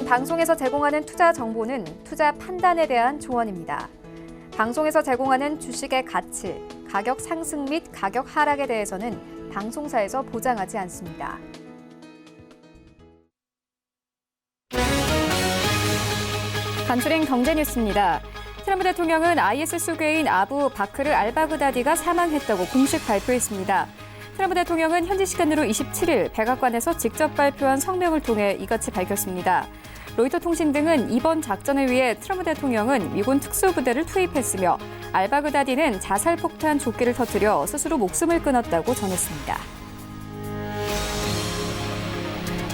방송에서 제공하는 투자 정보는 투자 판단에 대한 조언입니다. 방송에서 제공하는 주식의 가치, 가격 상승 및 가격 하락에 대해서는 방송사에서 보장하지 않습니다. 간추린 경제 뉴스입니다. 트럼프 대통령은 IS 수괴인 아부 바크르 알바그다디가 사망했다고 공식 발표했습니다. 트럼프 대통령은 현지 시간으로 27일 백악관에서 직접 발표한 성명을 통해 이같이 밝혔습니다. 로이터 통신 등은 이번 작전을 위해 트럼프 대통령은 미군 특수부대를 투입했으며 알바그다디는 자살폭탄 조끼를 터뜨려 스스로 목숨을 끊었다고 전했습니다.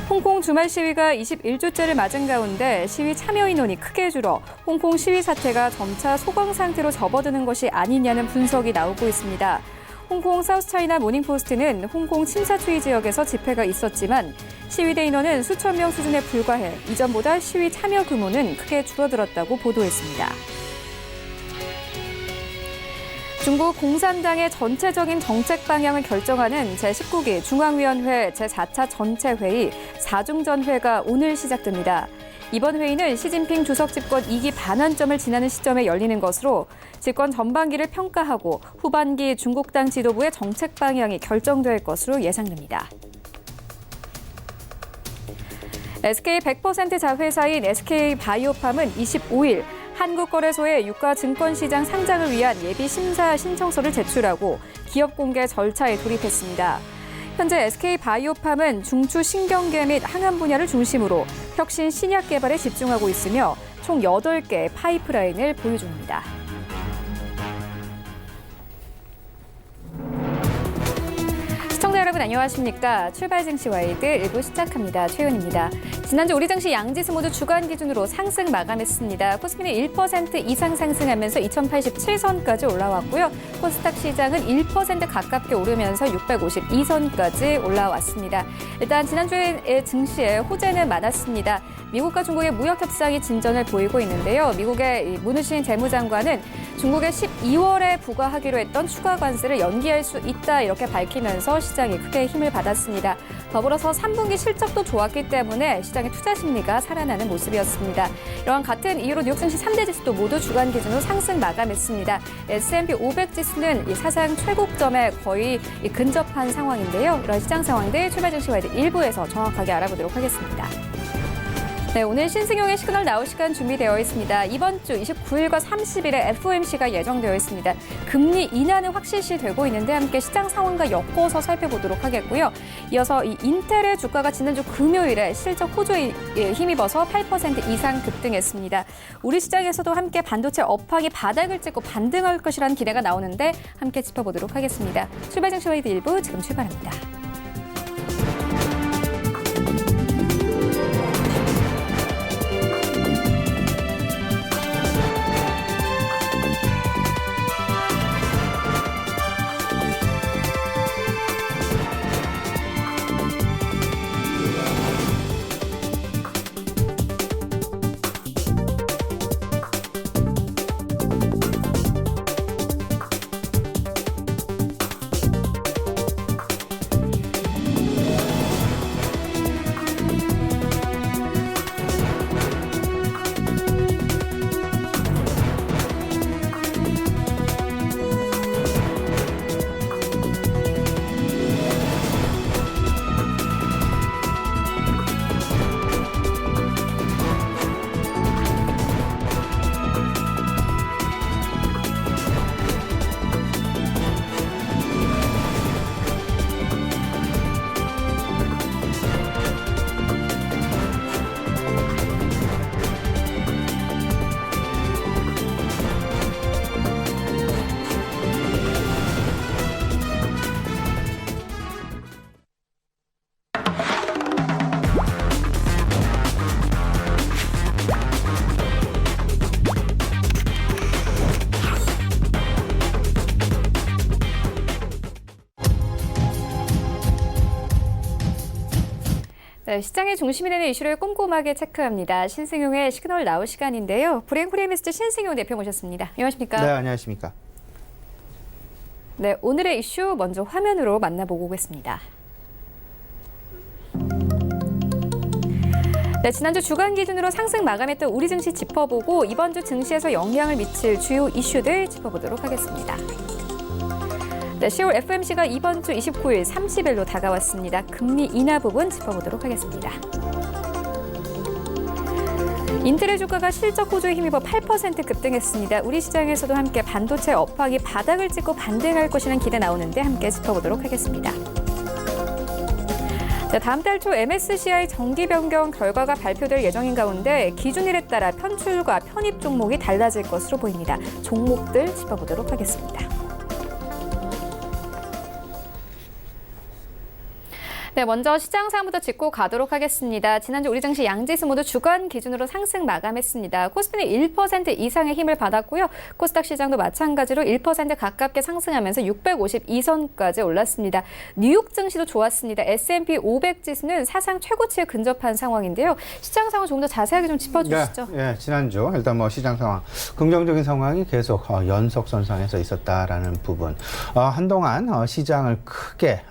홍콩 주말 시위가 21주째를 맞은 가운데 시위 참여 인원이 크게 줄어 홍콩 시위 사태가 점차 소강 상태로 접어드는 것이 아니냐는 분석이 나오고 있습니다. 홍콩 사우스차이나 모닝포스트는 홍콩 침사추이 지역에서 집회가 있었지만 시위대 인원은 수천 명 수준에 불과해 이전보다 시위 참여 규모는 크게 줄어들었다고 보도했습니다. 중국 공산당의 전체적인 정책 방향을 결정하는 제19기 중앙위원회 제4차 전체회의 4중전회가 오늘 시작됩니다. 이번 회의는 시진핑 주석 집권 2기 반환점을 지나는 시점에 열리는 것으로 집권 전반기를 평가하고 후반기 중국당 지도부의 정책 방향이 결정될 것으로 예상됩니다. SK 100% 자회사인 SK바이오팜은 25일 한국거래소에 유가증권시장 상장을 위한 예비심사 신청서를 제출하고 기업 공개 절차에 돌입했습니다. 현재 SK바이오팜은 중추 신경계 및 항암 분야를 중심으로 혁신 신약 개발에 집중하고 있으며 총 8개의 파이프라인을 보유 중입니다. 시청자 여러분 안녕하십니까? 출발 증시 와이드 1부 시작합니다. 최윤입니다. 지난주 우리 증시 양지수 모두 주간 기준으로 상승 마감했습니다. 코스피는 1% 이상 상승하면서 2087선까지 올라왔고요. 코스닥 시장은 1% 가깝게 오르면서 652선까지 올라왔습니다. 일단 지난주에 증시에 호재는 많았습니다. 미국과 중국의 무역 협상이 진전을 보이고 있는데요. 미국의 문우신 재무장관은 중국에 12월에 부과하기로 했던 추가 관세를 연기할 수 있다 이렇게 밝히면서 시장이 크게 힘을 받았습니다. 더불어서 3분기 실적도 좋았기 때문에 시장의 투자 심리가 살아나는 모습이었습니다. 이러한 같은 이유로 뉴욕 증시 3대 지수도 모두 주간 기준으로 상승 마감했습니다. S&P 500 지수는 사상 최고점에 거의 근접한 상황인데요. 이런 시장 상황들 출발 증시 와이드 1부에서 정확하게 알아보도록 하겠습니다. 네, 오늘 신승용의 시그널 나올 시간 준비되어 있습니다. 이번 주 29일과 30일에 FOMC가 예정되어 있습니다. 금리 인하는 확실시 되고 있는데 함께 시장 상황과 엮어서 살펴보도록 하겠고요. 이어서 이 인텔의 주가가 지난주 금요일에 실적 호조에 힘입어서 8% 이상 급등했습니다. 우리 시장에서도 함께 반도체 업황이 바닥을 찍고 반등할 것이라는 기대가 나오는데 함께 짚어보도록 하겠습니다. 출발 증시 와이드 1부 지금 출발합니다. 네, 시장의 중심이 되는 이슈를 꼼꼼하게 체크합니다. 신승용의 시그널 나올 시간인데요. 브레인프레이미스트 신승용 대표 모셨습니다. 안녕하십니까? 네, 안녕하십니까? 네, 오늘의 이슈 먼저 화면으로 만나보고 오겠습니다. 네, 지난주 주간 기준으로 상승 마감했던 우리 증시 짚어보고 이번 주 증시에서 영향을 미칠 주요 이슈들 짚어보도록 하겠습니다. 네, 10월 FOMC가 이번 주 29일, 30일로 다가왔습니다. 금리 인하 부분 짚어보도록 하겠습니다. 인텔의 주가가 실적 호조에 힘입어 8% 급등했습니다. 우리 시장에서도 함께 반도체 업황이 바닥을 찍고 반등할 것이라는 기대 나오는데 함께 짚어보도록 하겠습니다. 자, 다음 달 초 MSCI 정기 변경 결과가 발표될 예정인 가운데 기준일에 따라 편출과 편입 종목이 달라질 것으로 보입니다. 종목들 짚어보도록 하겠습니다. 네, 먼저 시장 상황부터 짚고 가도록 하겠습니다. 지난주 우리 증시 양지수 모두 주간 기준으로 상승 마감했습니다. 코스피는 1% 이상의 힘을 받았고요. 코스닥 시장도 마찬가지로 1% 가깝게 상승하면서 652선까지 올랐습니다. 뉴욕 증시도 좋았습니다. S&P 500 지수는 사상 최고치에 근접한 상황인데요. 시장 상황 조금 더 자세하게 좀 짚어주시죠. 네, 지난주 일단 시장 상황 긍정적인 상황이 계속 연속선상에서 있었다라는 부분. 한동안 시장을 크게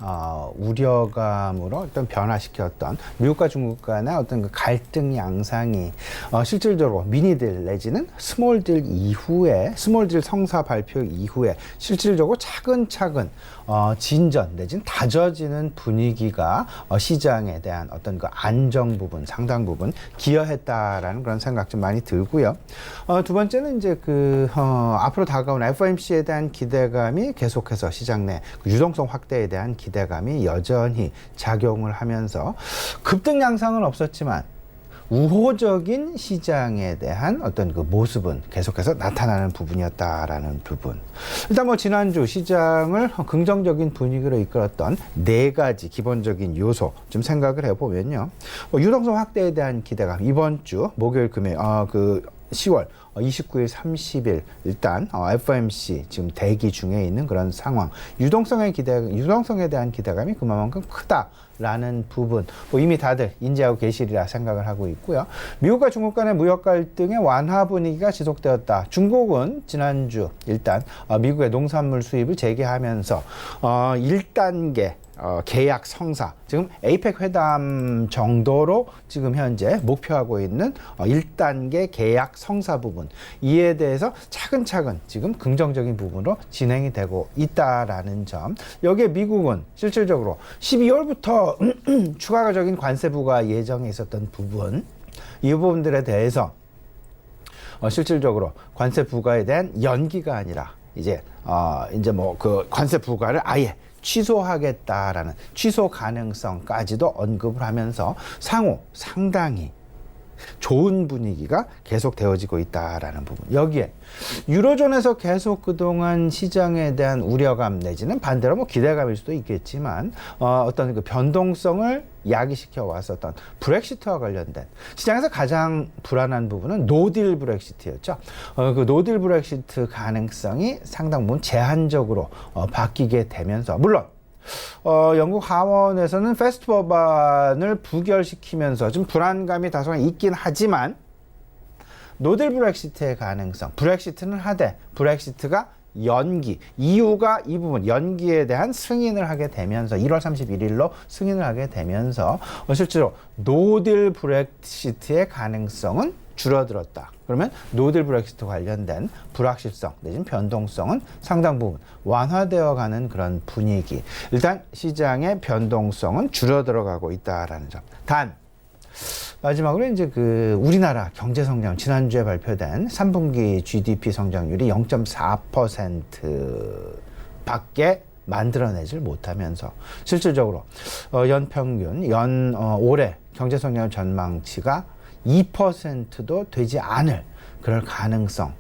우려감으로 어떤 변화시켰던 미국과 중국 간의 어떤 그 갈등 양상이 실질적으로 미니딜 내지는 스몰딜 이후에 스몰딜 성사 발표 이후에 실질적으로 차근차근 진전 내지는 다져지는 분위기가 시장에 대한 어떤 그 안정 부분, 상당 부분 기여했다라는 그런 생각 좀 많이 들고요. 두 번째는 이제 앞으로 다가온 FOMC에 대한 기대감이 계속해서 시장 내 유동성 확대에 대한 기대감이 여전히 작용을 하면서 급등 양상은 없었지만 우호적인 시장에 대한 어떤 그 모습은 계속해서 나타나는 부분이었다라는 부분. 일단 지난주 시장을 긍정적인 분위기로 이끌었던 네 가지 기본적인 요소 좀 생각을 해보면요. 유동성 확대에 대한 기대감, 이번 주 목요일 금요일 10월 29일, 30일 일단 FOMC 지금 대기 중에 있는 그런 상황, 유동성에 대한 기대감이 그만큼 크다라는 부분 이미 다들 인지하고 계시리라 생각을 하고 있고요. 미국과 중국 간의 무역 갈등의 완화 분위기가 지속되었다. 중국은 지난주 일단 미국의 농산물 수입을 재개하면서 1단계 계약 성사, 지금 에이펙 회담 정도로 지금 현재 목표하고 있는 1단계 계약 성사 부분, 이에 대해서 차근차근 지금 긍정적인 부분으로 진행이 되고 있다라는 점. 여기에 미국은 실질적으로 12월부터 추가적인 관세 부과 예정에 있었던 부분, 이 부분들에 대해서 실질적으로 관세 부과에 대한 연기가 아니라 이제 그 관세 부과를 아예 취소하겠다라는 취소 가능성까지도 언급을 하면서 상호 상당히 좋은 분위기가 계속 되어지고 있다라는 부분. 여기에 유로존에서 계속 그동안 시장에 대한 우려감 내지는 반대로 기대감일 수도 있겠지만 어떤 그 변동성을 야기시켜 왔었던 브렉시트와 관련된 시장에서 가장 불안한 부분은 노딜 브렉시트였죠. 그 노딜 브렉시트 가능성이 상당 부분 제한적으로 바뀌게 되면서, 물론 영국 하원에서는 패스트 법안을 부결시키면서 좀 불안감이 다소 있긴 하지만 노딜 브렉시트의 가능성, 브렉시트는 하되 브렉시트가 연기, 이유가 이 부분 연기에 대한 승인을 하게 되면서 1월 31일로 승인을 하게 되면서 실제로 노딜 브렉시트의 가능성은 줄어들었다. 그러면 노딜 브렉시트 관련된 불확실성 내지는 변동성은 상당 부분 완화되어 가는 그런 분위기. 일단 시장의 변동성은 줄어들어가고 있다라는 점. 단 마지막으로 이제 우리나라 경제 성장, 지난주에 발표된 3분기 GDP 성장률이 0.4% 밖에 만들어내질 못하면서 실질적으로 연평균 올해 경제 성장 전망치가 2%도 되지 않을 그럴 가능성,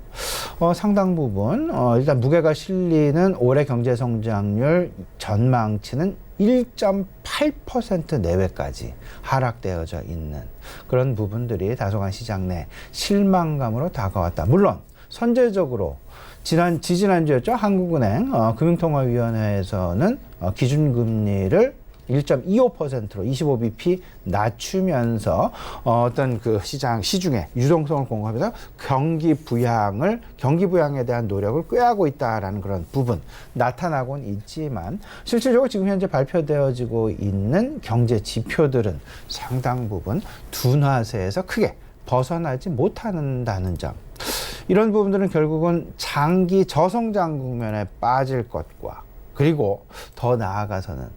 상당 부분 일단 무게가 실리는 올해 경제 성장률 전망치는 1.8% 내외까지 하락되어져 있는 그런 부분들이 다소간 시장 내 실망감으로 다가왔다. 물론 선제적으로 지지난주였죠. 한국은행 금융통화위원회에서는 기준금리를 1.25%로 25bp 낮추면서 어떤 그 시중에 유동성을 공급하면서 경기 부양에 대한 노력을 꾀하고 있다라는 그런 부분 나타나고는 있지만 실질적으로 지금 현재 발표되어지고 있는 경제 지표들은 상당 부분 둔화세에서 크게 벗어나지 못한다는 점. 이런 부분들은 결국은 장기 저성장 국면에 빠질 것과 그리고 더 나아가서는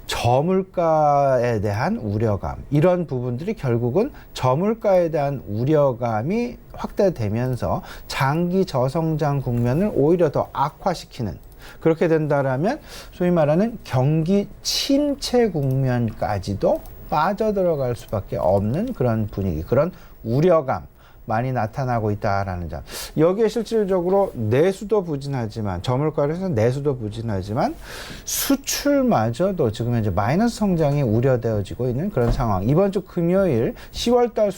저물가에 대한 우려감, 이런 부분들이 결국은 저물가에 대한 우려감이 확대되면서 장기 저성장 국면을 오히려 더 악화시키는, 그렇게 된다라면 소위 말하는 경기 침체 국면까지도 빠져들어갈 수밖에 없는 그런 분위기, 그런 우려감 많이 나타나고 있다라는 점. 여기에 실질적으로 내수도 부진하지만, 저물가로 해서 내수도 부진하지만 수출마저도 지금 현재 마이너스 성장이 우려되어지고 있는 그런 상황. 이번 주 금요일 10월달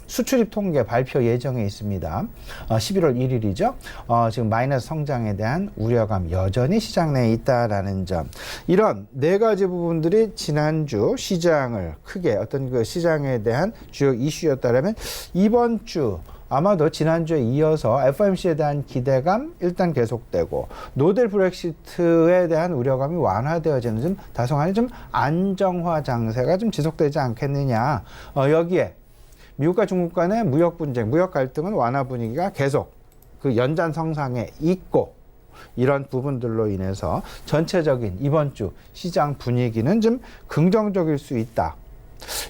수출입 통계 발표 예정에 있습니다. 11월 1일이죠. 지금 마이너스 성장에 대한 우려감 여전히 시장 내에 있다라는 점. 이런 네 가지 부분들이 지난주 시장을 크게 어떤 그 시장에 대한 주요 이슈였다라면 이번 주 아마도 지난주에 이어서 FOMC에 대한 기대감 일단 계속되고 노델 브렉시트에 대한 우려감이 완화되어지는 좀 다소간에 좀 안정화 장세가 좀 지속되지 않겠느냐. 여기에 미국과 중국 간의 무역 분쟁, 무역 갈등은 완화 분위기가 계속 그 연장선상에 있고, 이런 부분들로 인해서 전체적인 이번 주 시장 분위기는 좀 긍정적일 수 있다.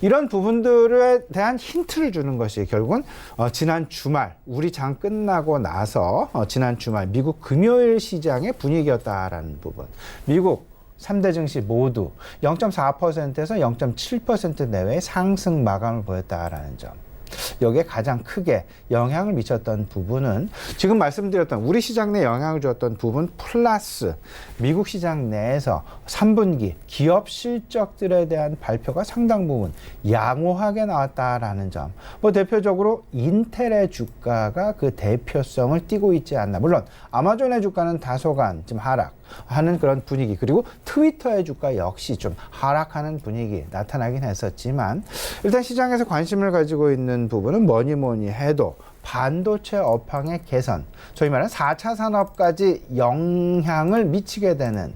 이런 부분들에 대한 힌트를 주는 것이 결국은 지난 주말 우리 장 끝나고 나서 지난 주말 미국 금요일 시장의 분위기였다라는 부분. 미국 3대 증시 모두 0.4%에서 0.7% 내외의 상승 마감을 보였다라는 점. 여기에 가장 크게 영향을 미쳤던 부분은 지금 말씀드렸던 우리 시장 내 영향을 주었던 부분 플러스 미국 시장 내에서 3분기 기업 실적들에 대한 발표가 상당 부분 양호하게 나왔다라는 점. 대표적으로 인텔의 주가가 그 대표성을 띠고 있지 않나. 물론 아마존의 주가는 다소간 좀 하락하는 그런 분위기, 그리고 트위터의 주가 역시 좀 하락하는 분위기 나타나긴 했었지만, 일단 시장에서 관심을 가지고 있는 부분은 뭐니 해도 반도체 업황의 개선, 소위 말하는 4차 산업까지 영향을 미치게 되는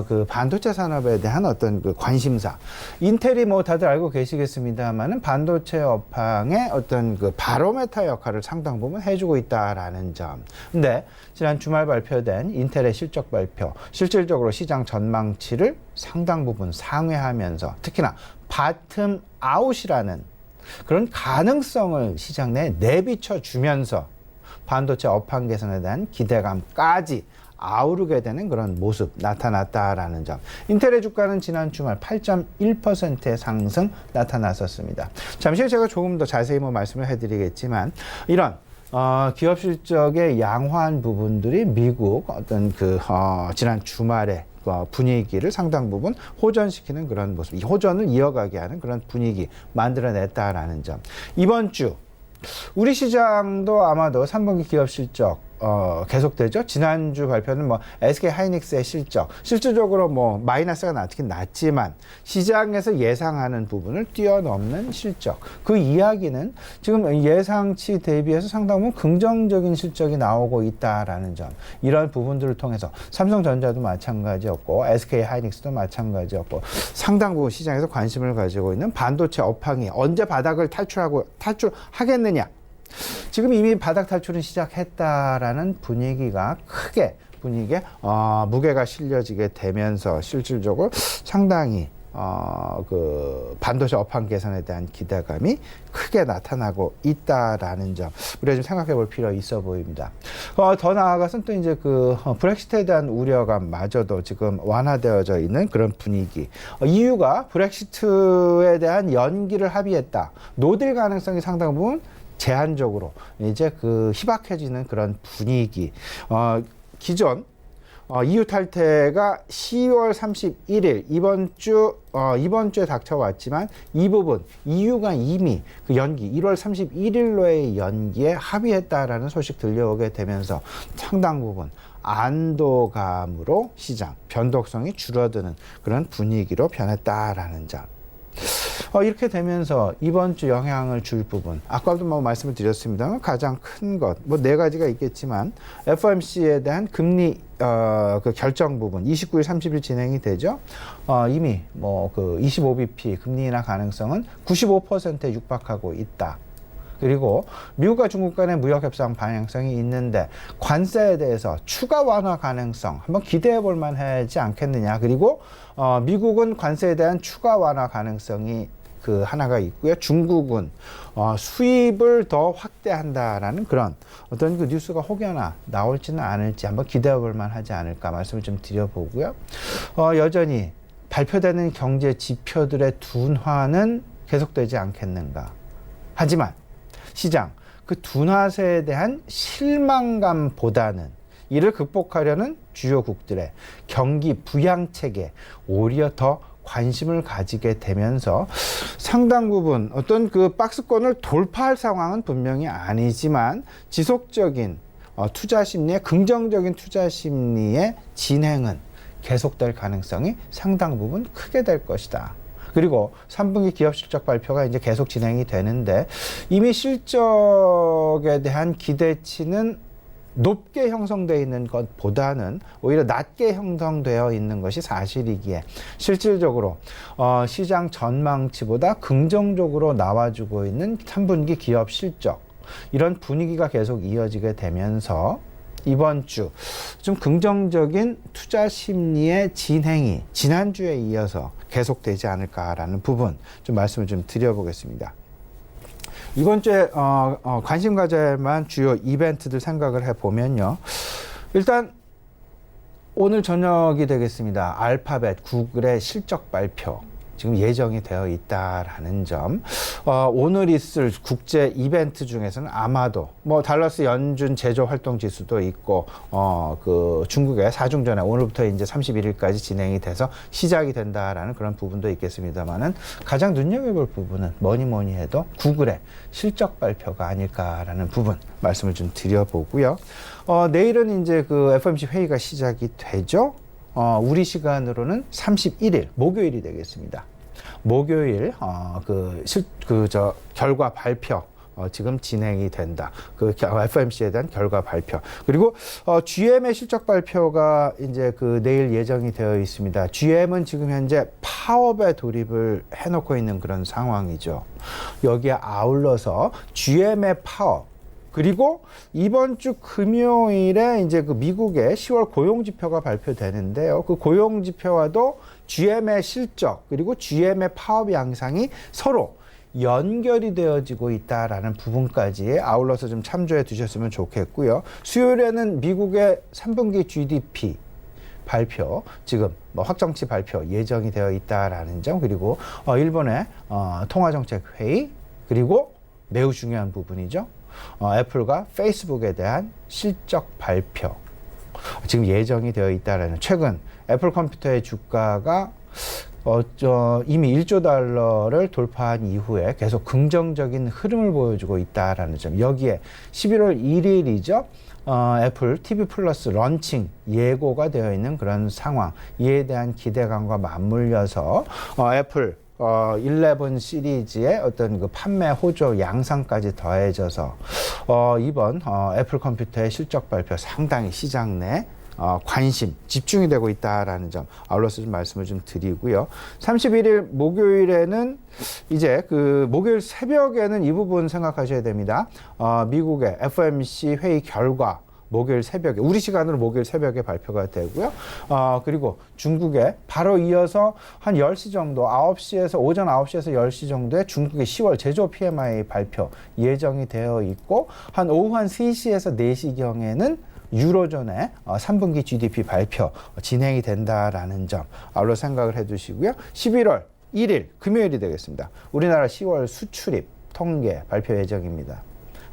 그 반도체 산업에 대한 어떤 그 관심사. 인텔이 뭐 다들 알고 계시겠습니다만은 반도체 업황의 어떤 그 바로메터 역할을 상당 부분 해주고 있다라는 점. 근데 지난 주말 발표된 인텔의 실적 발표, 실질적으로 시장 전망치를 상당 부분 상회하면서 특히나 바텀 아웃이라는 그런 가능성을 시장 내에 내비쳐 주면서 반도체 업황 개선에 대한 기대감까지 아우르게 되는 그런 모습 나타났다라는 점. 인텔의 주가는 지난 주말 8.1%의 상승 나타났었습니다. 잠시 후에 제가 조금 더 자세히 말씀을 해드리겠지만, 이런 기업 실적의 양호한 부분들이 미국 어떤 지난 주말에 분위기를 상당 부분 호전시키는 그런 모습, 이 호전을 이어가게 하는 그런 분위기 만들어냈다라는 점. 이번 주 우리 시장도 아마도 3분기 기업 실적 계속되죠. 지난주 발표는 SK 하이닉스의 실질적으로 마이너스가 나긴 났지만 시장에서 예상하는 부분을 뛰어넘는 실적. 그 이야기는 지금 예상치 대비해서 상당히 긍정적인 실적이 나오고 있다라는 점. 이런 부분들을 통해서 삼성전자도 마찬가지였고 SK 하이닉스도 마찬가지였고 상당 부분 시장에서 관심을 가지고 있는 반도체 업황이 언제 바닥을 탈출하겠느냐. 지금 이미 바닥 탈출은 시작했다라는 분위기가 크게 무게가 실려지게 되면서 실질적으로 상당히 그 반도체 업황 개선에 대한 기대감이 크게 나타나고 있다라는 점, 우리가 좀 생각해 볼 필요 있어 보입니다. 더 나아가서는 또 이제 브렉시트에 대한 우려감마저도 지금 완화되어져 있는 그런 분위기. EU가 브렉시트에 대한 연기를 합의했다. 노딜 가능성이 상당 부분 제한적으로 이제 희박해지는 그런 분위기. 기존 EU 탈퇴가 10월 31일 이번 주에 닥쳐왔지만 이 부분 EU가 이미 그 연기 1월 31일로의 연기에 합의했다라는 소식 들려오게 되면서 상당 부분 안도감으로 시장 변동성이 줄어드는 그런 분위기로 변했다라는 점. 이렇게 되면서 이번 주 영향을 줄 부분, 아까도 뭐 말씀을 드렸습니다만 가장 큰 것, 뭐 네 가지가 있겠지만 FOMC에 대한 금리 그 결정 부분 29일, 30일 진행이 되죠. 이미 뭐 그 25bp 금리 인하 가능성은 95%에 육박하고 있다. 그리고 미국과 중국 간의 무역 협상 방향성이 있는데 관세에 대해서 추가 완화 가능성 한번 기대해 볼 만하지 않겠느냐. 그리고 미국은 관세에 대한 추가 완화 가능성이 그 하나가 있고요. 중국은 수입을 더 확대한다라는 그런 어떤 그 뉴스가 혹여나 나올지는 않을지 한번 기대해 볼 만하지 않을까 말씀을 좀 드려보고요. 여전히 발표되는 경제 지표들의 둔화는 계속되지 않겠는가. 하지만 시장 그 둔화세에 대한 실망감보다는 이를 극복하려는 주요국들의 경기 부양책에 오히려 더 관심을 가지게 되면서 상당 부분 어떤 그 박스권을 돌파할 상황은 분명히 아니지만 지속적인 투자 심리의 긍정적인 투자 심리의 진행은 계속될 가능성이 상당 부분 크게 될 것이다. 그리고 3분기 기업 실적 발표가 이제 계속 진행이 되는데 이미 실적에 대한 기대치는 높게 형성되어 있는 것보다는 오히려 낮게 형성되어 있는 것이 사실이기에 실질적으로 시장 전망치보다 긍정적으로 나와주고 있는 3분기 기업 실적 이런 분위기가 계속 이어지게 되면서 이번 주 좀 긍정적인 투자 심리의 진행이 지난주에 이어서 계속되지 않을까라는 부분 좀 말씀을 좀 드려보겠습니다. 이번 주에 관심 가져야 만 주요 이벤트들 생각을 해보면요. 일단 오늘 저녁이 되겠습니다. 알파벳, 구글의 실적 발표 지금 예정이 되어 있다라는 점. 오늘 있을 국제 이벤트 중에서는 아마도 뭐 달러스 연준 제조 활동 지수도 있고 그 중국의 사중전에 오늘부터 이제 31일까지 진행이 돼서 시작이 된다라는 그런 부분도 있겠습니다만은 가장 눈여겨볼 부분은 뭐니 해도 구글의 실적 발표가 아닐까라는 부분 말씀을 좀 드려보고요. 내일은 이제 그 FOMC 회의가 시작이 되죠. 우리 시간으로는 31일 목요일이 되겠습니다. 목요일 결과 발표 지금 진행이 된다. 그 FOMC에 대한 결과 발표. 그리고 GM의 실적 발표가 이제 그 내일 예정이 되어 있습니다. GM은 지금 현재 파업에 돌입을 해놓고 있는 그런 상황이죠. 여기에 아울러서 GM의 파업 그리고 이번 주 금요일에 이제 그 미국의 10월 고용지표가 발표되는데요. 그 고용지표와도 GM의 실적 그리고 GM의 파업 양상이 서로 연결이 되어지고 있다라는 부분까지 아울러서 좀 참조해 두셨으면 좋겠고요. 수요일에는 미국의 3분기 GDP 발표, 지금 뭐 확정치 발표 예정이 되어 있다라는 점, 그리고 일본의 통화정책회의, 그리고 매우 중요한 부분이죠. 애플과 페이스북에 대한 실적 발표 지금 예정이 되어 있다라는, 최근 애플 컴퓨터의 주가가 이미 1조 달러를 돌파한 이후에 계속 긍정적인 흐름을 보여주고 있다라는 점, 여기에 11월 1일이죠. 애플 TV 플러스 런칭 예고가 되어 있는 그런 상황, 이에 대한 기대감과 맞물려서 애플 11 시리즈의 어떤 그 판매 호조 양상까지 더해져서 이번 애플 컴퓨터의 실적 발표 상당히 시장 내 관심, 집중이 되고 있다라는 점 아울러서 좀 말씀을 좀 드리고요. 31일 목요일에는 이제 그 목요일 새벽에는 이 부분 생각하셔야 됩니다. 미국의 FOMC 회의 결과 목요일 새벽에, 우리 시간으로 목요일 새벽에 발표가 되고요. 그리고 중국에 바로 이어서 한 10시 정도, 오전 9시에서 10시 정도에 중국의 10월 제조 PMI 발표 예정이 되어 있고, 한 오후 한 3시에서 4시경에는 유로존의 3분기 GDP 발표 진행이 된다라는 점 아울러 생각을 해 두시고요. 11월 1일 금요일이 되겠습니다. 우리나라 10월 수출입 통계 발표 예정입니다.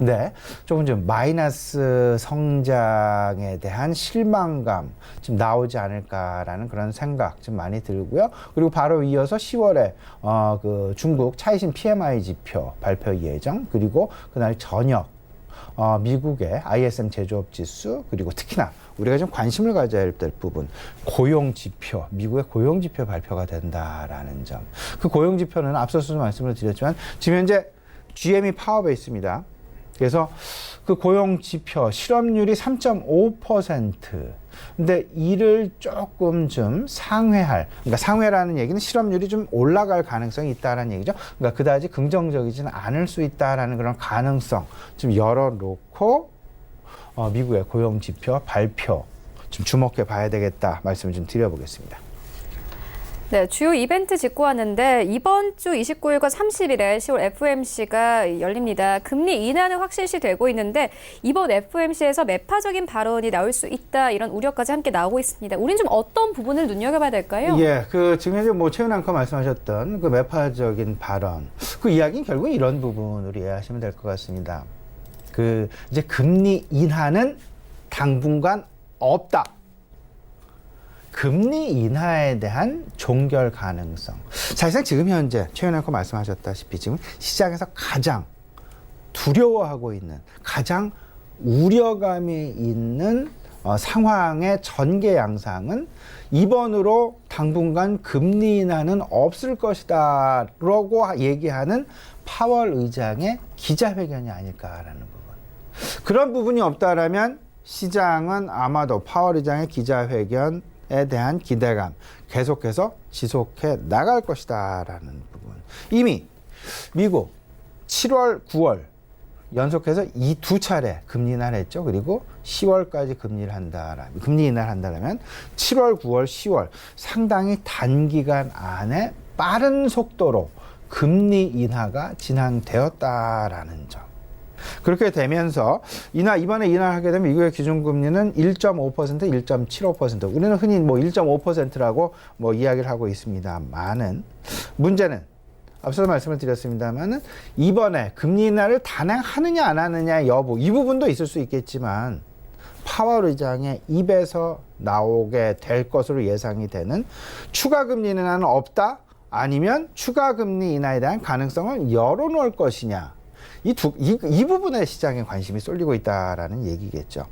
네, 조금 좀 마이너스 성장에 대한 실망감 좀 나오지 않을까라는 그런 생각 좀 많이 들고요. 그리고 바로 이어서 10월에 그 중국 차이신 PMI 지표 발표 예정, 그리고 그날 저녁 미국의 ISM 제조업 지수, 그리고 특히나 우리가 좀 관심을 가져야 될 부분, 고용 지표, 미국의 고용 지표 발표가 된다라는 점. 그 고용 지표는 앞서서 말씀을 드렸지만 지금 현재 GM이 파업에 있습니다. 그래서 그 고용 지표 실업률이 3.5%. 근데 이를 조금 좀 상회할, 그러니까 상회라는 얘기는 실업률이 좀 올라갈 가능성이 있다라는 얘기죠. 그러니까 그다지 긍정적이지는 않을 수 있다라는 그런 가능성 좀 열어놓고 미국의 고용 지표 발표 좀 주목해 봐야 되겠다 말씀을 좀 드려보겠습니다. 네, 주요 이벤트 짚고 왔는데 이번 주 29일과 30일에 10월 FOMC가 열립니다. 금리 인하는 확실시 되고 있는데 이번 FOMC에서 매파적인 발언이 나올 수 있다 이런 우려까지 함께 나오고 있습니다. 우린 좀 어떤 부분을 눈여겨봐야 될까요? 예, 지금 현재 최은 앵커 말씀하셨던 그 매파적인 발언, 그 이야기는 결국 이런 부분으로 이해하시면 될 것 같습니다. 이제 금리 인하는 당분간 없다. 금리 인하에 대한 종결 가능성. 사실상 지금 현재 최은 앵커 말씀하셨다시피 지금 시장에서 가장 두려워하고 있는, 가장 우려감이 있는 상황의 전개 양상은 이번으로 당분간 금리 인하는 없을 것이다 라고 얘기하는 파월 의장의 기자회견이 아닐까라는 부분. 그런 부분이 없다라면 시장은 아마도 파월 의장의 기자회견 에 대한 기대감 계속해서 지속해 나갈 것이다라는 부분. 이미 미국 7월, 9월 연속해서 이 두 차례 금리 인하를 했죠. 그리고 10월까지 금리 인하를 한다면 7월, 9월, 10월 상당히 단기간 안에 빠른 속도로 금리 인하가 진행되었다라는 점. 그렇게 되면서 이번에 인하하게 되면 미국의 기준금리는 1.5%, 1.75%. 우리는 흔히 1.5%라고 이야기를 하고 있습니다만은 문제는 앞서 말씀을 드렸습니다만은 이번에 금리 인하를 단행하느냐 안 하느냐 여부 이 부분도 있을 수 있겠지만 파월 의장의 입에서 나오게 될 것으로 예상이 되는 추가 금리 인하는 없다 아니면 추가 금리 인하에 대한 가능성을 열어놓을 것이냐. 이 부분에 시장에 관심이 쏠리고 있다라는 얘기겠죠.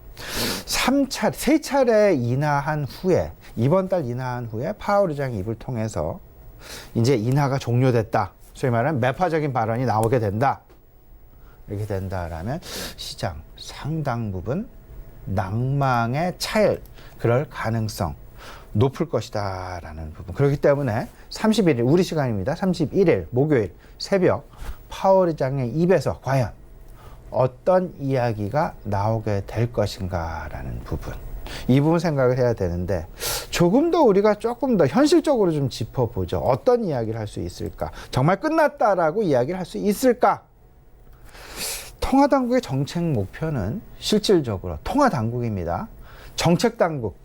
세 차례 인하한 후에, 이번 달 인하한 후에 파월 의장의 입을 통해서 이제 인하가 종료됐다. 소위 말하는 매파적인 발언이 나오게 된다. 이렇게 된다라면 시장 상당 부분 낭망에 차일 그럴 가능성 높을 것이다라는 부분. 그렇기 때문에 31일, 우리 시간입니다. 31일 목요일 새벽 파월 의장의 입에서 과연 어떤 이야기가 나오게 될 것인가라는 부분. 이 부분 생각을 해야 되는데 조금 더 우리가 조금 더 현실적으로 좀 짚어보죠. 어떤 이야기를 할 수 있을까? 정말 끝났다라고 이야기를 할 수 있을까? 통화당국의 정책 목표는 실질적으로 통화당국입니다. 정책당국,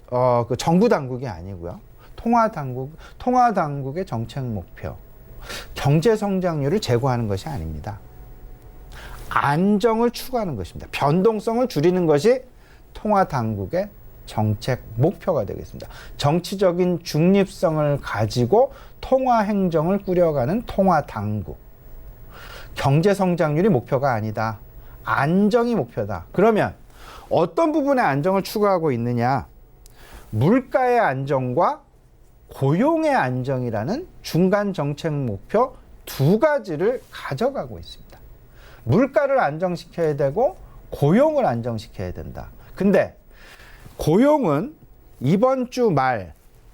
정부 당국이 아니고요. 통화당국의 정책 목표. 경제 성장률을 제고하는 것이 아닙니다. 안정을 추구하는 것입니다. 변동성을 줄이는 것이 통화당국의 정책 목표가 되겠습니다. 정치적인 중립성을 가지고 통화행정을 꾸려가는 통화당국. 경제 성장률이 목표가 아니다. 안정이 목표다. 그러면 어떤 부분의 안정을 추구하고 있느냐? 물가의 안정과 고용의 안정이라는 중간 정책 목표 두 가지를 가져가고 있습니다. 물가를 안정시켜야 되고 고용을 안정시켜야 된다. 근데 고용은 이번 주 말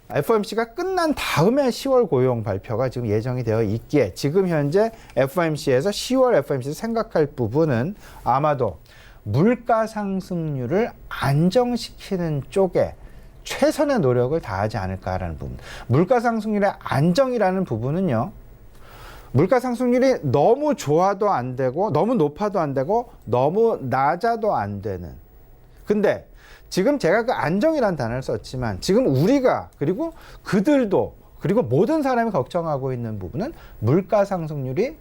FOMC가 끝난 다음에 10월 고용 발표가 지금 예정이 되어 있기에 지금 현재 FOMC에서 10월 FOMC에서 생각할 부분은 아마도 물가 상승률을 안정시키는 쪽에 최선의 노력을 다하지 않을까라는 부분. 물가 상승률의 안정이라는 부분은요. 물가 상승률이 너무 좋아도 안 되고 너무 높아도 안 되고 너무 낮아도 안 되는. 근데 지금 제가 그 안정이라는 단어를 썼지만 지금 우리가 그리고 그들도 그리고 모든 사람이 걱정하고 있는 부분은 물가 상승률이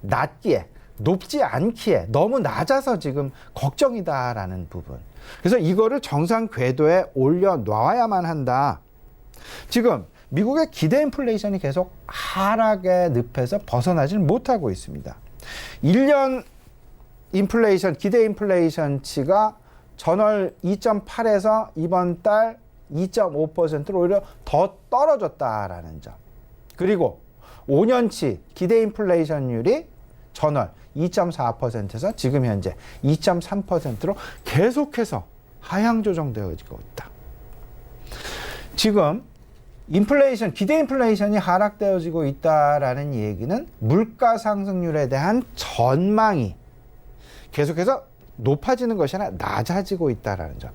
낮기에 높지 않기에 너무 낮아서 지금 걱정이다라는 부분. 그래서 이거를 정상 궤도에 올려놔야만 한다. 지금 미국의 기대 인플레이션이 계속 하락의 늪에서 벗어나질 못하고 있습니다. 1년 인플레이션, 기대 인플레이션치가 전월 2.8에서 이번 달 2.5%로 오히려 더 떨어졌다라는 점. 그리고 5년치 기대 인플레이션율이 전월 2.4%에서 지금 현재 2.3%로 계속해서 하향 조정되어지고 있다. 지금 기대 인플레이션이 하락되어지고 있다라는 얘기는 물가 상승률에 대한 전망이 계속해서 높아지는 것이 아니라 낮아지고 있다라는 점.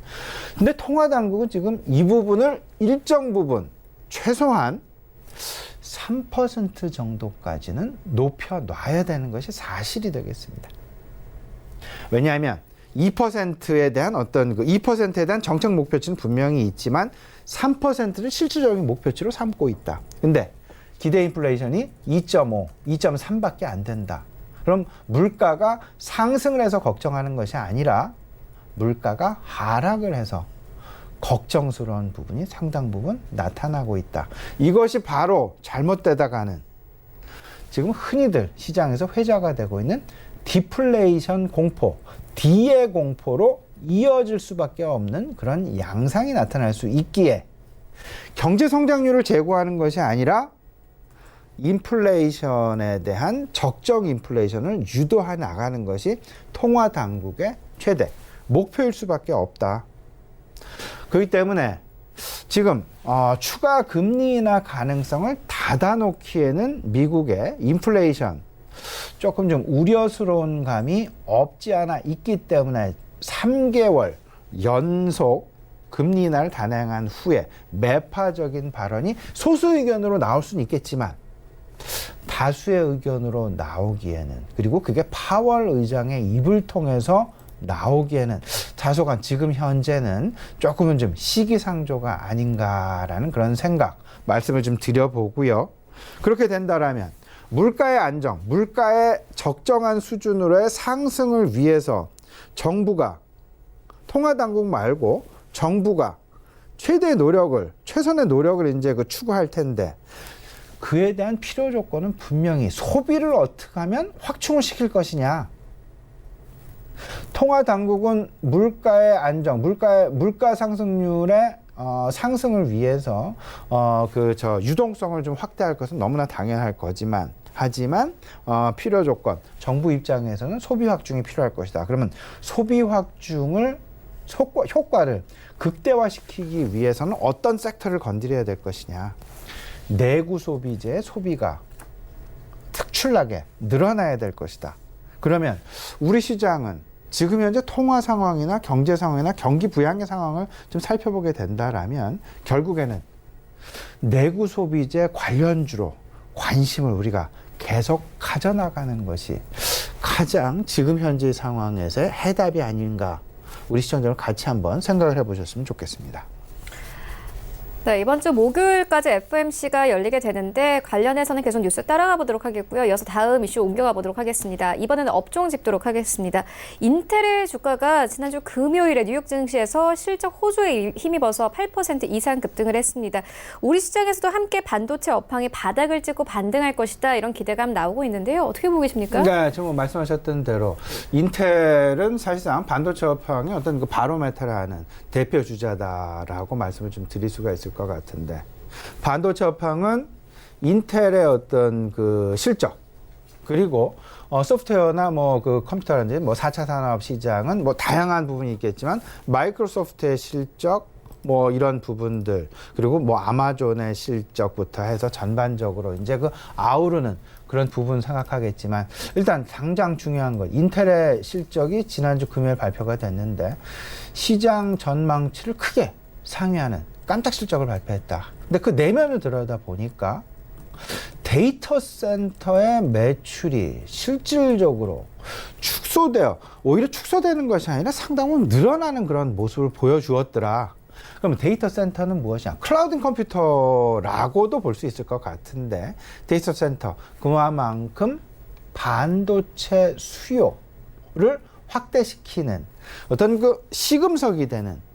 근데 통화당국은 지금 이 부분을 일정 부분 최소한 3% 정도까지는 높여놔야 되는 것이 사실이 되겠습니다. 왜냐하면 2%에 대한 2%에 대한 정책 목표치는 분명히 있지만 3%를 실질적인 목표치로 삼고 있다. 근데 기대 인플레이션이 2.5, 2.3밖에 안 된다. 그럼 물가가 상승을 해서 걱정하는 것이 아니라 물가가 하락을 해서 걱정스러운 부분이 상당 부분 나타나고 있다. 이것이 바로 잘못되다가는 지금 흔히들 시장에서 회자가 되고 있는 디플레이션 공포, D의 공포로 이어질 수밖에 없는 그런 양상이 나타날 수 있기에 경제 성장률을 제고하는 것이 아니라 인플레이션에 대한 적정 인플레이션을 유도해 나가는 것이 통화 당국의 최대 목표일 수밖에 없다. 그렇기 때문에 지금 추가 금리 인하 가능성을 닫아놓기에는 미국의 인플레이션 조금 좀 우려스러운 감이 없지 않아 있기 때문에 3개월 연속 금리 인하를 단행한 후에 매파적인 발언이 소수 의견으로 나올 수는 있겠지만 다수의 의견으로 나오기에는, 그리고 그게 파월 의장의 입을 통해서 나오기에는 다소간 지금 현재는 조금은 좀 시기상조가 아닌가라는 그런 생각 말씀을 좀 드려보고요. 그렇게 된다라면 물가의 안정, 물가의 적정한 수준으로의 상승을 위해서 정부가, 통화당국 말고 정부가 최선의 노력을 이제 추구할 텐데, 그에 대한 필요 조건은 분명히 소비를 어떻게 하면 확충을 시킬 것이냐. 통화당국은 물가의 안정, 물가 상승률의 상승을 위해서 유동성을 좀 확대할 것은 너무나 당연할 거지만, 하지만 필요 조건, 정부 입장에서는 소비 확충이 필요할 것이다. 그러면 소비 확충을 효과를 극대화시키기 위해서는 어떤 섹터를 건드려야 될 것이냐. 내구 소비재의 소비가 특출나게 늘어나야 될 것이다. 그러면 우리 시장은 지금 현재 통화 상황이나 경제 상황이나 경기 부양의 상황을 좀 살펴보게 된다라면 결국에는 내구 소비재 관련주로 관심을 우리가 계속 가져나가는 것이 가장 지금 현재 상황에서의 해답이 아닌가, 우리 시청자들 같이 한번 생각을 해보셨으면 좋겠습니다. 네, 이번 주 목요일까지 FOMC가 열리게 되는데 관련해서는 계속 뉴스 따라가 보도록 하겠고요. 이어서 다음 이슈 옮겨가 보도록 하겠습니다. 이번에는 업종 짚도록 하겠습니다. 인텔의 주가가 지난주 금요일에 뉴욕 증시에서 실적 호조에 힘입어서 8% 이상 급등을 했습니다. 우리 시장에서도 함께 반도체 업황이 바닥을 찍고 반등할 것이다, 이런 기대감 나오고 있는데요. 어떻게 보고 계십니까? 네, 지금 말씀하셨던 대로 인텔은 사실상 반도체 업황의 어떤 그 바로메타라는 대표 주자다라고 말씀을 좀 드릴 수가 있을 것 같은데, 반도체 업황은 인텔의 어떤 그 실적, 그리고 소프트웨어나 그 컴퓨터라든지 4차 산업 시장은 다양한 부분이 있겠지만 마이크로소프트의 실적, 이런 부분들, 그리고 아마존의 실적부터 해서 전반적으로 이제 아우르는 그런 부분 생각하겠지만, 일단 당장 중요한 건 인텔의 실적이 지난주 금요일 발표가 됐는데 시장 전망치를 크게 상회하는 깜짝 실적을 발표했다. 근데 그 내면을 들여다 보니까 데이터 센터의 매출이 실질적으로 오히려 축소되는 것이 아니라 상당 부분 늘어나는 그런 모습을 보여주었더라. 그러면 데이터 센터는 무엇이냐? 클라우드 컴퓨터라고도 볼 수 있을 것 같은데, 데이터 센터, 그만큼 반도체 수요를 확대시키는 어떤 그 시금석이 되는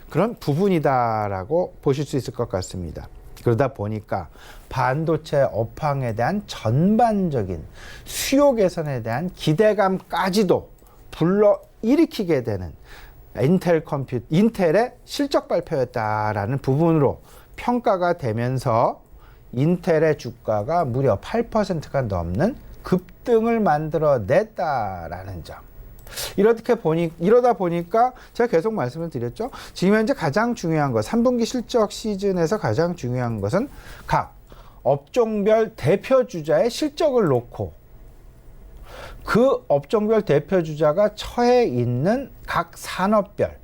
그런 부분이다라고 보실 수 있을 것 같습니다. 그러다 보니까 반도체 업황에 대한 전반적인 수요 개선에 대한 기대감까지도 불러일으키게 되는 인텔의 실적 발표였다라는 부분으로 평가가 되면서 인텔의 주가가 무려 8%가 넘는 급등을 만들어냈다라는 점. 이러다 보니까 제가 계속 말씀을 드렸죠. 지금 현재 가장 중요한 것, 3분기 실적 시즌에서 가장 중요한 것은 각 업종별 대표 주자의 실적을 놓고 그 업종별 대표 주자가 처해 있는 각 산업별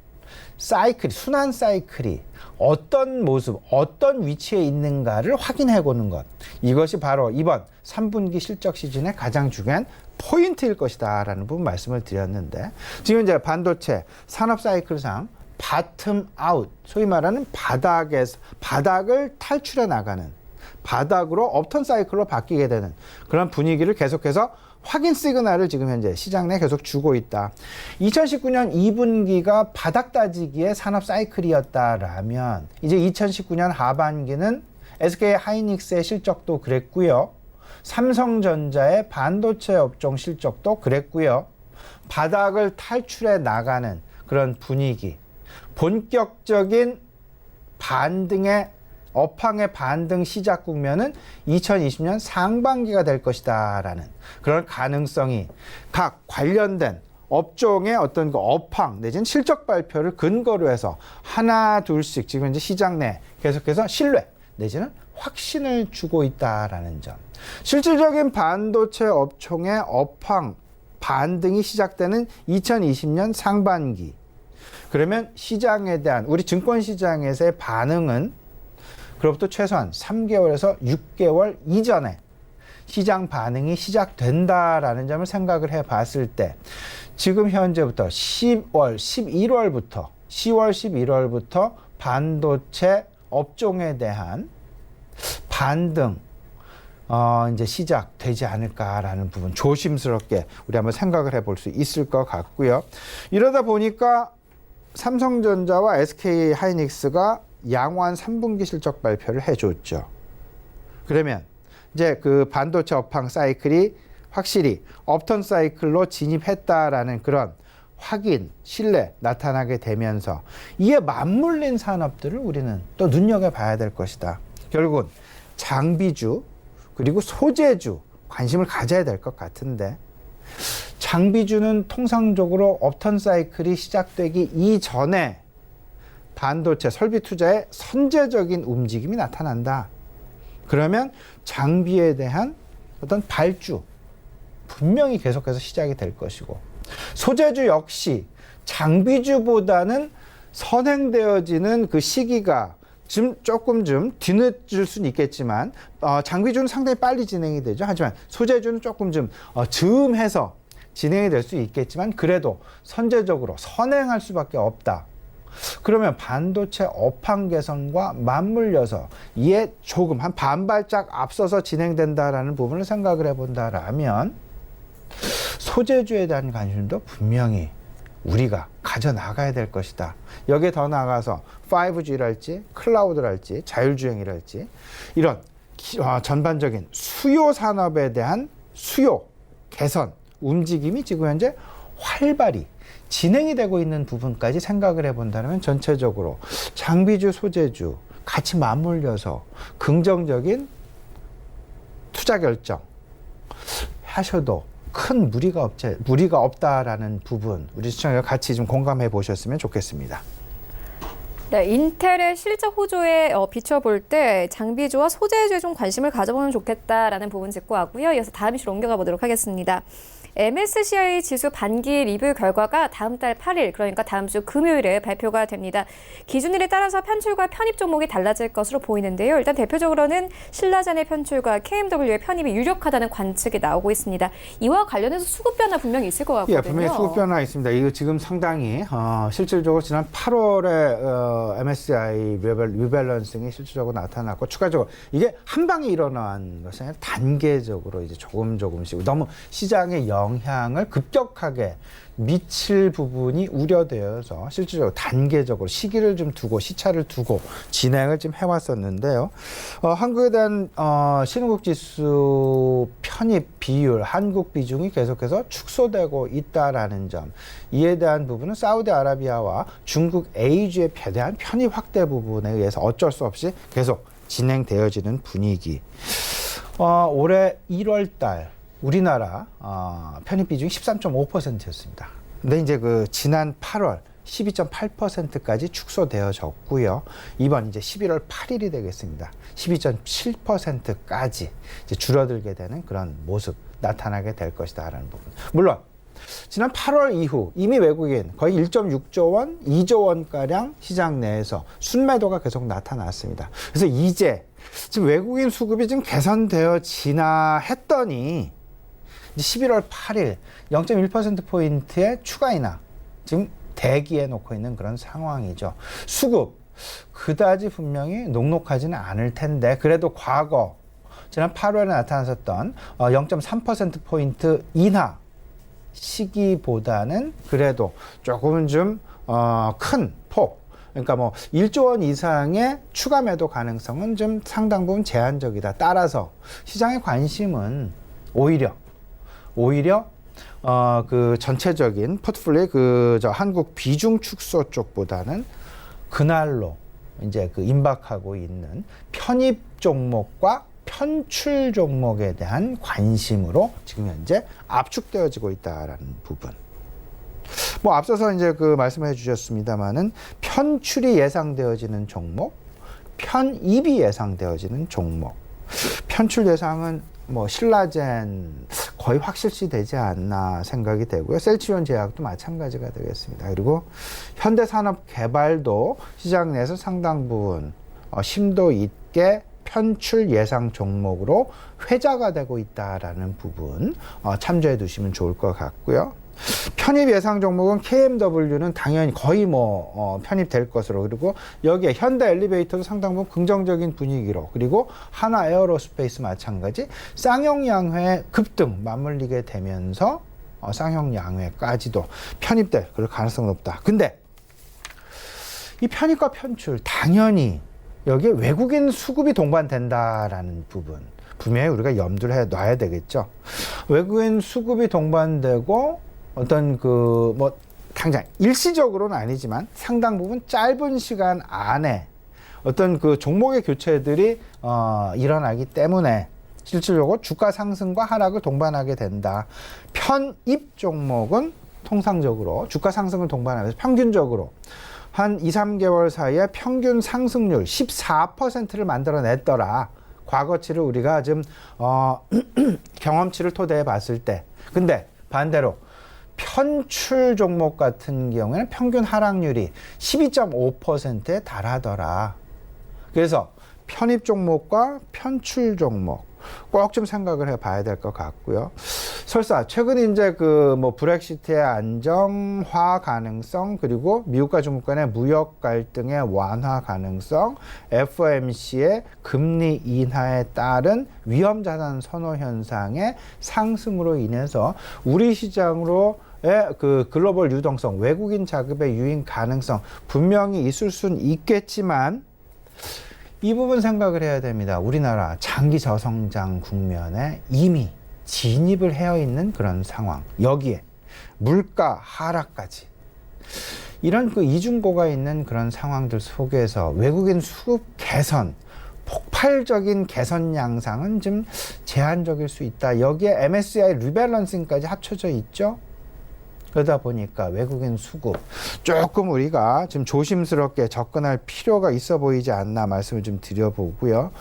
사이클, 순환 사이클이 어떤 모습, 어떤 위치에 있는가를 확인해 보는 것. 이것이 바로 이번 3분기 실적 시즌의 가장 중요한 포인트일 것이다 라는 부분 말씀을 드렸는데, 지금 이제 반도체 산업 사이클상 바텀 아웃, 소위 말하는 바닥을 탈출해 나가는, 바닥으로 업턴 사이클로 바뀌게 되는 그런 분위기를 계속해서 확인 시그널을 지금 현재 시장 내 계속 주고 있다. 2019년 2분기가 바닥 따지기의 산업 사이클이었다라면 이제 2019년 하반기는 SK 하이닉스의 실적도 그랬고요. 삼성전자의 반도체 업종 실적도 그랬고요. 바닥을 탈출해 나가는 그런 분위기, 본격적인 반등의 업황의 반등 시작 국면은 2020년 상반기가 될 것이다 라는 그런 가능성이 각 관련된 업종의 어떤 그 업황 내지는 실적 발표를 근거로 해서 하나 둘씩 지금 이제 시장 내 계속해서 신뢰 내지는 확신을 주고 있다라는 점. 실질적인 반도체 업종의 업황 반등이 시작되는 2020년 상반기. 그러면 시장에 대한 우리 증권 시장에서의 반응은 그로부터 최소한 3개월에서 6개월 이전에 시장 반응이 시작된다라는 점을 생각을 해 봤을 때 지금 현재부터 10월, 11월부터 반도체 업종에 대한 반등 이제 시작되지 않을까라는 부분 조심스럽게 우리 한번 생각을 해볼 수 있을 것 같고요. 이러다 보니까 삼성전자와 SK 하이닉스가 양호한 3분기 실적 발표를 해줬죠. 그러면 이제 그 반도체 업황 사이클이 확실히 업턴 사이클로 진입했다라는 그런 확인, 신뢰 나타나게 되면서 이에 맞물린 산업들을 우리는 또 눈여겨봐야 될 것이다. 결국은 장비주 그리고 소재주 관심을 가져야 될 것 같은데, 장비주는 통상적으로 업턴 사이클이 시작되기 이전에 반도체 설비 투자에 선제적인 움직임이 나타난다. 그러면 장비에 대한 어떤 발주 분명히 계속해서 시작이 될 것이고, 소재주 역시 장비주보다는 선행되어지는 그 시기가 조금 뒤늦을 수는 있겠지만 장비주는 상당히 빨리 진행이 되죠. 하지만 소재주는 조금 즈음해서 진행이 될 수 있겠지만 그래도 선제적으로 선행할 수밖에 없다. 그러면 반도체 업황 개선과 맞물려서 이에 조금 한 반발짝 앞서서 진행된다라는 부분을 생각을 해본다라면 소재주에 대한 관심도 분명히 우리가 가져나가야 될 것이다. 여기에 더 나아가서 5G랄지 클라우드랄지 자율주행이랄지 이런 전반적인 수요 산업에 대한 수요 개선 움직임이 지금 현재 활발히 진행이 되고 있는 부분까지 생각을 해본다면 전체적으로 장비주, 소재주 같이 맞물려서 긍정적인 투자 결정 하셔도 큰 무리가 없다라는 부분 우리 시청자 같이 좀 공감해 보셨으면 좋겠습니다. 네, 인텔의 실적 호조에 비춰볼 때 장비주와 소재주에 좀 관심을 가져보면 좋겠다라는 부분 짚고 왔고요. 이어서 다음 이슈로 옮겨가 보도록 하겠습니다. MSCI 지수 반기 리뷰 결과가 다음 달 8일, 그러니까 다음 주 금요일에 발표가 됩니다. 기준일에 따라서 편출과 편입 종목이 달라질 것으로 보이는데요. 일단 대표적으로는 신라젠의 편출과 KMW의 편입이 유력하다는 관측이 나오고 있습니다. 이와 관련해서 수급 변화 분명히 있을 것 같거든요. 예, 분명히 수급 변화 있습니다. 이거 지금 상당히 실질적으로 지난 8월에 MSCI 리밸런싱이 실질적으로 나타났고 추가적으로 이게 한 방에 일어난 것이 아니라 단계적으로 이제 조금씩 너무 시장의 영향을 급격하게 미칠 부분이 우려되어서 실질적으로 단계적으로 시기를 좀 두고 시차를 두고 진행을 좀 해왔었는데요. 한국에 대한 신흥국 지수 편입 비율, 한국 비중이 계속해서 축소되고 있다라는 점, 이에 대한 부분은 사우디아라비아와 중국 A주에 대한 편입 확대 부분에 의해서 어쩔 수 없이 계속 진행되어지는 분위기. 올해 1월 달 우리나라 편입 비중이 13.5%였습니다. 근데 이제 그 지난 8월 12.8%까지 축소되어졌고요. 이번 이제 11월 8일이 되겠습니다. 12.7%까지 이제 줄어들게 되는 그런 모습 나타나게 될 것이다라는 부분. 물론 지난 8월 이후 이미 외국인 거의 1.6조 원, 2조 원가량 시장 내에서 순매도가 계속 나타났습니다. 그래서 이제 지금 외국인 수급이 좀 개선되어지나 했더니 11월 8일 0.1%포인트의 추가 인하 지금 대기에 놓고 있는 그런 상황이죠. 수급 그다지 분명히 녹록하지는 않을 텐데 그래도 과거 지난 8월에 나타났었던 0.3%포인트 인하 시기보다는 그래도 조금은 좀 큰 폭, 그러니까 뭐 1조 원 이상의 추가 매도 가능성은 좀 상당 부분 제한적이다. 따라서 시장의 관심은 오히려 그 전체적인 포트폴리오의 저 한국 비중 축소 쪽보다는 그날로 이제 그 임박하고 있는 편입 종목과 편출 종목에 대한 관심으로 지금 현재 압축되어지고 있다라는 부분. 뭐 앞서서 이제 그 말씀해 주셨습니다만은 편출이 예상되어지는 종목, 편입이 예상되어지는 종목. 편출 예상은 뭐 신라젠 거의 확실시 되지 않나 생각이 되고요. 셀트리온 제약도 마찬가지가 되겠습니다. 그리고 현대산업개발도 시장 내에서 상당 부분 심도 있게 편출 예상 종목으로 회자가 되고 있다라는 부분 참조해 두시면 좋을 것 같고요. 편입 예상 종목은 KMW는 당연히 거의 편입될 것으로, 그리고 여기에 현대 엘리베이터도 상당 부분 긍정적인 분위기로, 그리고 하나 에어로스페이스 마찬가지 쌍용 양회 급등 맞물리게 되면서 쌍용 양회까지도 편입될 그럴 가능성은 높다. 근데 이 편입과 편출 당연히 여기에 외국인 수급이 동반된다라는 부분 분명히 우리가 염두를 해 놔야 되겠죠. 외국인 수급이 동반되고 어떤 당장 일시적으로는 아니지만 상당 부분 짧은 시간 안에 어떤 그 종목의 교체들이 일어나기 때문에 실질적으로 주가 상승과 하락을 동반하게 된다. 편입 종목은 통상적으로 주가 상승을 동반하면서 평균적으로 한 2, 3개월 사이에 평균 상승률 14%를 만들어냈더라. 과거치를 우리가 좀 경험치를 토대해 봤을 때. 근데 반대로 편출 종목 같은 경우에는 평균 하락률이 12.5%에 달하더라. 그래서 편입 종목과 편출 종목 꼭 좀 생각을 해봐야 될 것 같고요. 설사 최근 이제 브렉시트의 안정화 가능성, 그리고 미국과 중국 간의 무역 갈등의 완화 가능성, FOMC의 금리 인하에 따른 위험 자산 선호 현상의 상승으로 인해서 우리 시장으로 그 글로벌 유동성, 외국인 자금의 유인 가능성 분명히 있을 수는 있겠지만 이 부분 생각을 해야 됩니다. 우리나라 장기 저성장 국면에 이미 진입을 해어 있는 그런 상황. 여기에 물가 하락까지. 이런 그 이중고가 있는 그런 상황들 속에서 외국인 수급 개선, 폭발적인 개선 양상은 좀 제한적일 수 있다. 여기에 MSCI 리밸런싱까지 합쳐져 있죠. 그러다 보니까 외국인 수급 조금 우리가 좀 조심스럽게 접근할 필요가 있어 보이지 않나 말씀을 좀 드려보고요.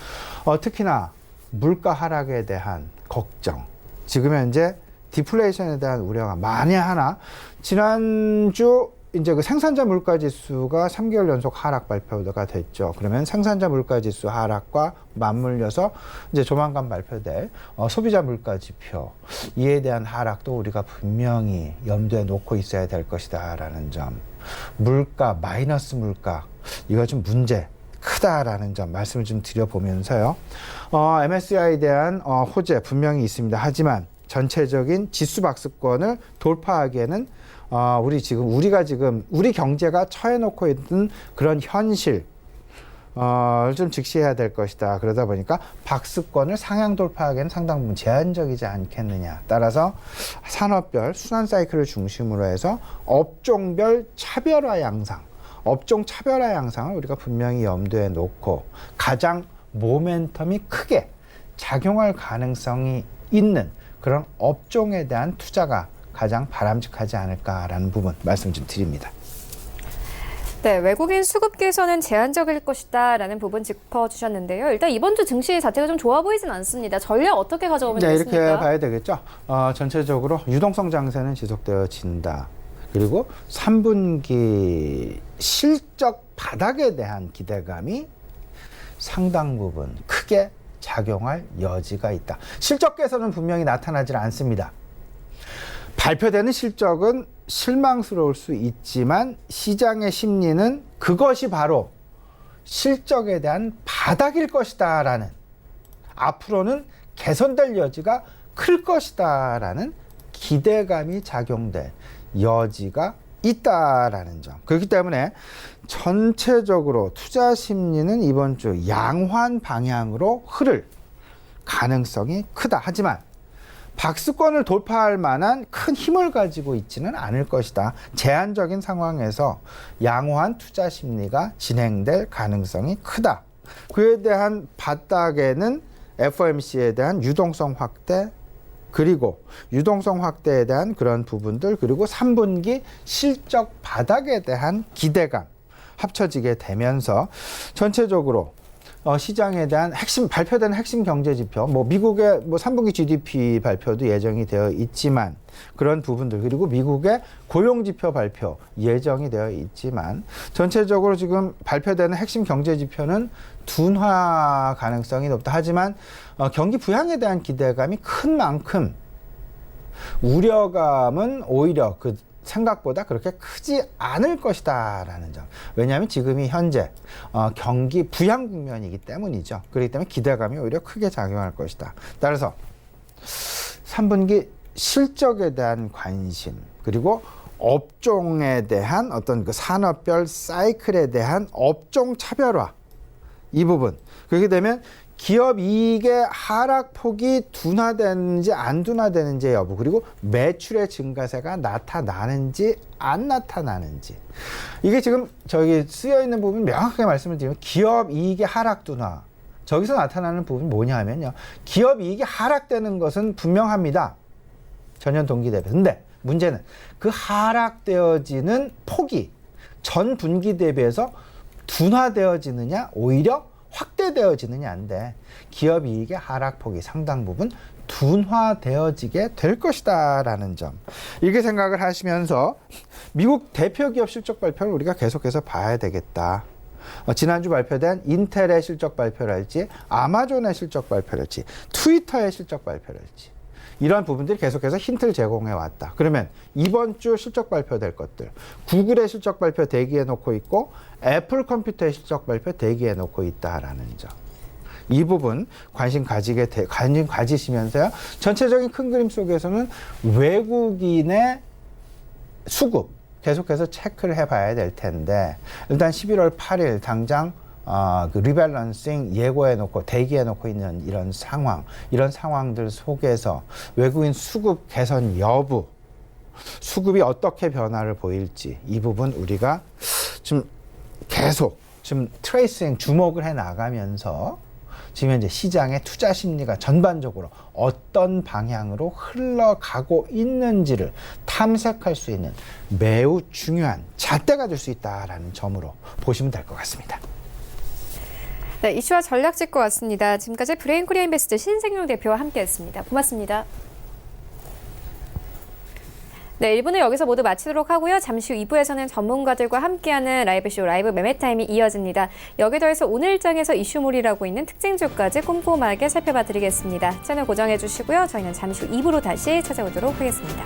특히나 물가 하락에 대한 걱정, 지금 현재 디플레이션에 대한 우려가 만에 하나 지난주 이제 그 생산자 물가 지수가 3개월 연속 하락 발표가 됐죠. 그러면 생산자 물가 지수 하락과 맞물려서 이제 조만간 발표될 소비자 물가 지표, 이에 대한 하락도 우리가 분명히 염두에 놓고 있어야 될 것이다라는 점. 물가, 마이너스 물가, 이거 좀 문제 크다라는 점 말씀을 좀 드려보면서요. MSCI에 대한 호재 분명히 있습니다. 하지만 전체적인 지수 박스권을 돌파하기에는 우리가 지금 우리 경제가 처해 놓고 있는 그런 현실 좀 직시해야 될 것이다. 그러다 보니까 박스권을 상향 돌파하기에는 상당 부분 제한적이지 않겠느냐. 따라서 산업별 순환 사이클을 중심으로 해서 업종별 차별화 양상, 업종 차별화 양상을 우리가 분명히 염두에 놓고 가장 모멘텀이 크게 작용할 가능성이 있는 그런 업종에 대한 투자가 가장 바람직하지 않을까라는 부분 말씀 좀 드립니다. 네, 외국인 수급 개선은 제한적일 것이다라는 부분 짚어주셨는데요. 일단 이번 주 증시 자체가 좀 좋아 보이진 않습니다. 전략 어떻게 가져오면 되겠습니까? 이렇게 봐야 되겠죠. 전체적으로 유동성 장세는 지속되어진다. 그리고 3분기 실적 바닥에 대한 기대감이 상당 부분 크게 작용할 여지가 있다. 실적 개선은 분명히 나타나질 않습니다. 발표되는 실적은 실망스러울 수 있지만 시장의 심리는 그것이 바로 실적에 대한 바닥일 것이다라는, 앞으로는 개선될 여지가 클 것이다라는 기대감이 작용될 여지가 있다라는 점. 그렇기 때문에 전체적으로 투자 심리는 이번 주 양호한 방향으로 흐를 가능성이 크다. 하지만 박스권을 돌파할 만한 큰 힘을 가지고 있지는 않을 것이다. 제한적인 상황에서 양호한 투자 심리가 진행될 가능성이 크다. 그에 대한 바닥에는 FOMC에 대한 유동성 확대, 그리고 유동성 확대에 대한 그런 부분들, 그리고 3분기 실적 바닥에 대한 기대감 합쳐지게 되면서 전체적으로 시장에 대한 발표되는 핵심 경제 지표, 미국의 3분기 GDP 발표도 예정이 되어 있지만 그런 부분들, 그리고 미국의 고용 지표 발표 예정이 되어 있지만 전체적으로 지금 발표되는 핵심 경제 지표는 둔화 가능성이 높다. 하지만 경기 부양에 대한 기대감이 큰 만큼 우려감은 오히려 그 생각보다 그렇게 크지 않을 것이다라는 점. 왜냐하면 지금이 현재 경기 부양 국면이기 때문이죠. 그렇기 때문에 기대감이 오히려 크게 작용할 것이다. 따라서 3분기 실적에 대한 관심, 그리고 업종에 대한 어떤 그 산업별 사이클에 대한 업종 차별화, 이 부분. 그렇게 되면 기업 이익의 하락폭이 둔화되는지 안 둔화되는지 여부, 그리고 매출의 증가세가 나타나는지 안 나타나는지, 이게 지금 저기 쓰여 있는 부분 명확하게 말씀을 드리면 기업 이익의 하락 둔화, 저기서 나타나는 부분이 뭐냐 하면요, 기업 이익이 하락되는 것은 분명합니다. 전년 동기 대비. 근데 문제는 그 하락되어지는 폭이 전 분기 대비해서 둔화되어지느냐 오히려 확대되어지느냐인데, 기업 이익의 하락폭이 상당 부분 둔화되어지게 될 것이다라는 점. 이렇게 생각을 하시면서 미국 대표 기업 실적 발표를 우리가 계속해서 봐야 되겠다. 지난주 발표된 인텔의 실적 발표랄지, 아마존의 실적 발표랄지, 트위터의 실적 발표랄지, 이러한 부분들이 계속해서 힌트를 제공해 왔다. 그러면 이번 주 실적 발표될 것들, 구글의 실적 발표 대기해 놓고 있고 애플 컴퓨터의 실적 발표 대기해 놓고 있다라는 점. 이 부분 관심 가지시면서요. 전체적인 큰 그림 속에서는 외국인의 수급 계속해서 체크를 해봐야 될 텐데, 일단 11월 8일 당장 그 리밸런싱 예고해놓고 대기해놓고 있는 이런 상황들 속에서 외국인 수급 개선 여부, 수급이 어떻게 변화를 보일지, 이 부분 우리가 좀 계속 좀 트레이싱 주목을 해 나가면서 지금 현재 시장의 투자 심리가 전반적으로 어떤 방향으로 흘러가고 있는지를 탐색할 수 있는 매우 중요한 잣대가 될 수 있다라는 점으로 보시면 될 것 같습니다. 네, 이슈와 전략 짚고 왔습니다. 지금까지 브레인코리아 인베스트 신생용 대표와 함께했습니다. 고맙습니다. 네, 1부는 여기서 모두 마치도록 하고요. 잠시 후 2부에서는 전문가들과 함께하는 라이브쇼 라이브 매매타임이 이어집니다. 여기에 더해서 오늘장에서 이슈몰이라고 있는 특징주까지 꼼꼼하게 살펴봐 드리겠습니다. 채널 고정해 주시고요. 저희는 잠시 후 2부로 다시 찾아오도록 하겠습니다.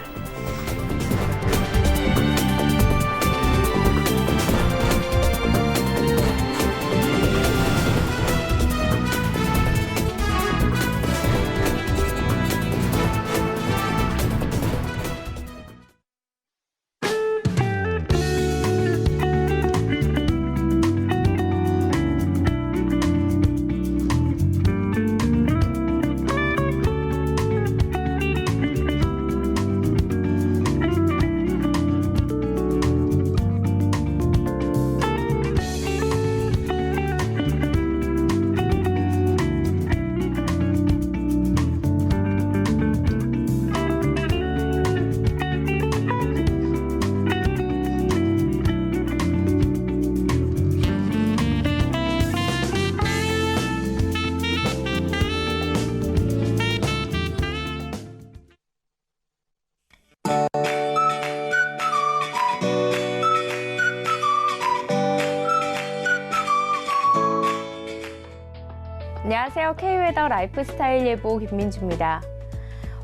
안녕하세요. K웨더 라이프스타일 예보 김민주입니다.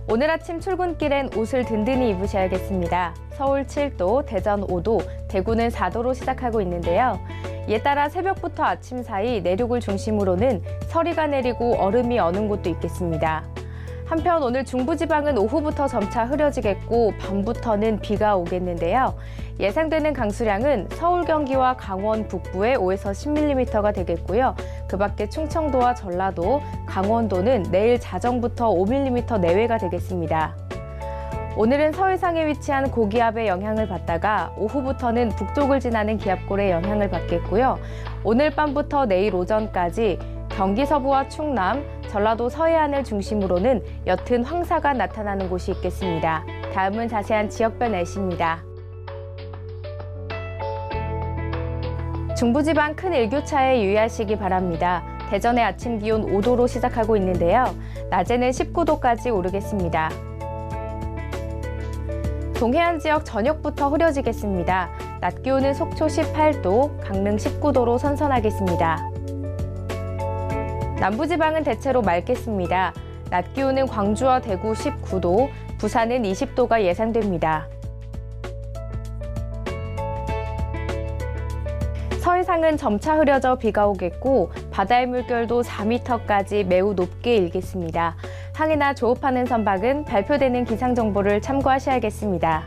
오늘 아침 출근길엔 옷을 든든히 입으셔야겠습니다. 서울 7도, 대전 5도, 대구는 4도로 시작하고 있는데요. 이에 따라 새벽부터 아침 사이 내륙을 중심으로는 서리가 내리고 얼음이 어는 곳도 있겠습니다. 한편 오늘 중부지방은 오후부터 점차 흐려지겠고 밤부터는 비가 오겠는데요. 예상되는 강수량은 서울, 경기와 강원 북부에 5에서 10mm가 되겠고요. 그 밖에 충청도와 전라도, 강원도는 내일 자정부터 5mm 내외가 되겠습니다. 오늘은 서해상에 위치한 고기압의 영향을 받다가 오후부터는 북쪽을 지나는 기압골의 영향을 받겠고요. 오늘 밤부터 내일 오전까지 경기 서부와 충남, 전라도 서해안을 중심으로는 옅은 황사가 나타나는 곳이 있겠습니다. 다음은 자세한 지역별 날씨입니다. 중부지방 큰 일교차에 유의하시기 바랍니다. 대전의 아침 기온 5도로 시작하고 있는데요. 낮에는 19도까지 오르겠습니다. 동해안 지역 저녁부터 흐려지겠습니다. 낮 기온은 속초 18도, 강릉 19도로 선선하겠습니다. 남부지방은 대체로 맑겠습니다. 낮 기온은 광주와 대구 19도, 부산은 20도가 예상됩니다. 서해상은 점차 흐려져 비가 오겠고 바다의 물결도 4m까지 매우 높게 일겠습니다. 항해나 조업하는 선박은 발표되는 기상정보를 참고하셔야겠습니다.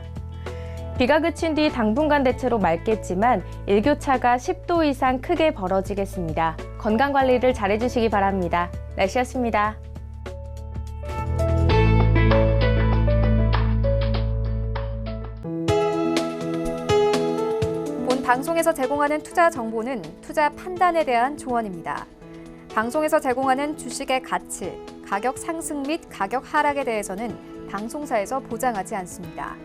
비가 그친 뒤 당분간 대체로 맑겠지만 일교차가 10도 이상 크게 벌어지겠습니다. 건강관리를 잘해주시기 바랍니다. 날씨였습니다. 본 방송에서 제공하는 투자 정보는 투자 판단에 대한 조언입니다. 방송에서 제공하는 주식의 가치, 가격 상승 및 가격 하락에 대해서는 방송사에서 보장하지 않습니다.